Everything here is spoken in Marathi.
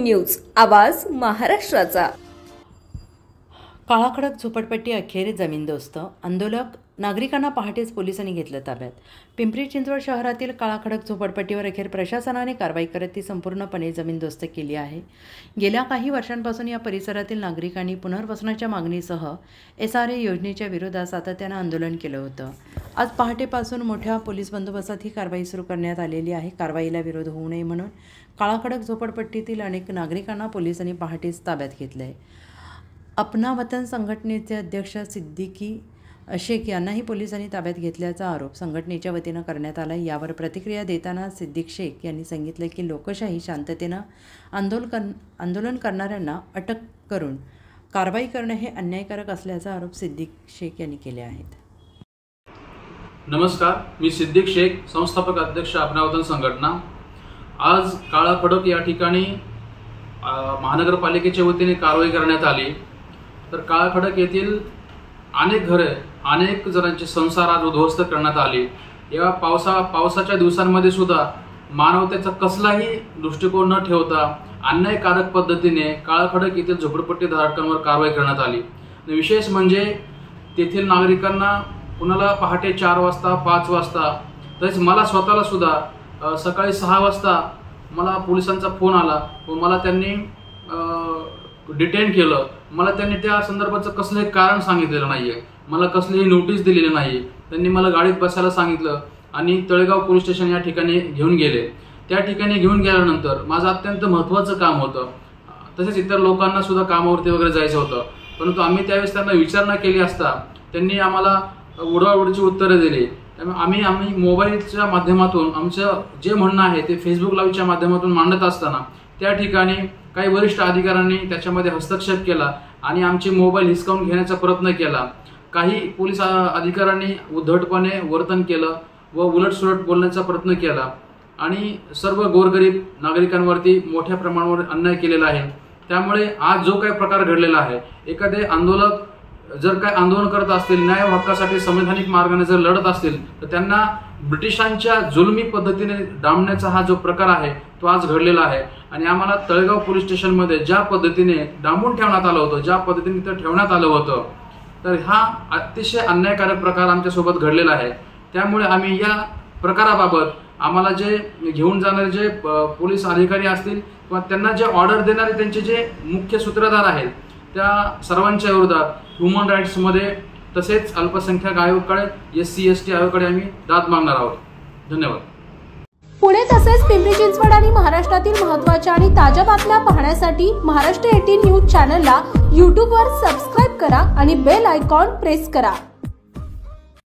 न्यूज, आवाज महाराष्ट्राचा। काळाखडक झोपडपट्टी अखेर जमीनदोस्त, आंदोलक नागरिकांना पहाटेच पोलिसांनी घेतलं ताब्यात। पिंपरी चिंचवड शहरातील काळाखडक झोपडपट्टीवर अखेर प्रशासनाने कारवाई करत ती संपूर्णपणे जमीनदोस्त केली आहे। गेल्या काही वर्षांपासून या परिसरातील नागरिकांनी पुनर्वसनाच्या मागणीसह SRA योजनेच्या विरोधात सातत्याने आंदोलन केलं होतं। आज पहाटेपासून मोठ्या पोलीस बंदोबस्तात ही कारवाई सुरू करण्यात आलेली आहे। कारवाईला विरोध होऊ नये म्हणून काळाखडक झोपडपट्टीतील अनेक नागरिकांना पोलिसांनी पहाटेच ताब्यात घेतलंय। अपना वतन संघटनेचे अध्यक्ष सिद्दीकी शेख यांनाही पोलिसांनी ताब्यात घेतल्याचा आरोप संघटनेच्या वतीनं करण्यात आला। यावर प्रतिक्रिया देताना सिद्दीक शेख यांनी सांगितलं की लोकशाही शांततेनं आंदोलन करणाऱ्यांना अटक करून कारवाई करणं हे अन्यायकारक असल्याचा आरोप सिद्दीक शेख यांनी केले आहेत। नमस्कार, मी सिद्दीक शेख, संस्थापक अध्यक्ष अपना वतन संघटना। आज काळाखडक या ठिकाणी महानगरपालिकेच्या वतीने कारवाई करण्यात आली। तर काळाखडक येथील अनेक घरे, अनेक जणांचे संसार आज उद्ध्वस्त करण्यात आले। या पावसाच्या दिवसांमध्ये सुद्धा मानवतेचा कसलाही दृष्टिकोन न ठेवता अन्यायकारक पद्धतीने काळाखडक येथील झोपडपट्टी धारकांवर कारवाई करण्यात आली। विशेष म्हणजे तेथील नागरिकांना कुणाला पहाटे 4 वाजता, 5 वाजता, तसेच मला स्वतःला सुद्धा सकाळी 6 वाजता मला पोलिसांचा फोन आला व मला त्यांनी डिटेन केलं। मला त्यांनी त्या संदर्भाचं कसलंही कारण सांगितलेलं नाहीये, मला कसलीही नोटीस दिलेली नाही। त्यांनी मला गाडीत बसायला सांगितलं आणि तळेगाव पोलीस स्टेशन या ठिकाणी घेऊन गेले। त्या ठिकाणी घेऊन गेल्यानंतर माझं अत्यंत महत्त्वाचं काम होतं, तसेच इतर लोकांना सुद्धा कामावरती वगैरे जायचं होतं, परंतु आम्ही त्यावेळेस त्यांना विचारणा केली असता त्यांनी आम्हाला उडवाउडीची उत्तरं दिली। त्यामुळे आम्ही मोबाईलच्या माध्यमातून आमचं जे म्हणणं आहे ते फेसबुक लाईव्हच्या माध्यमातून मांडत असताना त्या ठिकाणी काही वरिष्ठ अधिकाऱ्यांनी त्याच्यामध्ये हस्तक्षेप केला आणि आमचे मोबाईल हिसकावून घेण्याचा प्रयत्न केला। काही पोलीस अधिकाऱ्यांनी उद्धटपणे वर्तन केलं व उलटसुलट बोलण्याचा प्रयत्न केला आणि सर्व गोरगरीब नागरिकांवरती मोठ्या प्रमाणावर अन्याय केलेला आहे। त्यामुळे आज जो काही प्रकार घडलेला आहे, एखादे आंदोलक जर काय आंदोलन करत असतील, न्याय हक्कासाठी संवैधानिक मार्गाने जर लढत असतील, तर त्यांना ब्रिटिशांच्या जुलमी पद्धतीने डांबण्याचा हा जो प्रकार आहे तो आज घडलेला आहे। आणि आम्हाला तळेगाव पोलीस स्टेशनमध्ये ज्या पद्धतीने डांबून ठेवण्यात आलं होतं, ज्या पद्धतीने ते ठेवण्यात आलं होतं, तर हा अतिशय अन्यायकारक प्रकार आमच्यासोबत घडलेला आहे। त्यामुळे आम्ही या प्रकाराबाबत आम्हाला जे घेऊन जाणारे जे पोलीस अधिकारी असतील किंवा त्यांना जे ऑर्डर देणारे त्यांचे जे मुख्य सूत्रधार आहेत, त्या सर्वांच्या विरोधात ह्युमन राईट्समध्ये तसेच अल्पसंख्याक आयोगाकडे, SC ST आयोगाकडे आम्ही दाद मागणार आहोत। धन्यवाद। पुणे तसेच पिंपरी चिंचवड आणि महाराष्ट्रातील महत्त्वाच्या आणि ताज्या बातम्या पाहण्यासाठी महाराष्ट्र 18 न्यूज चॅनलला YouTube वर सबस्क्राईब करा आणि बेल आयकॉन प्रेस करा।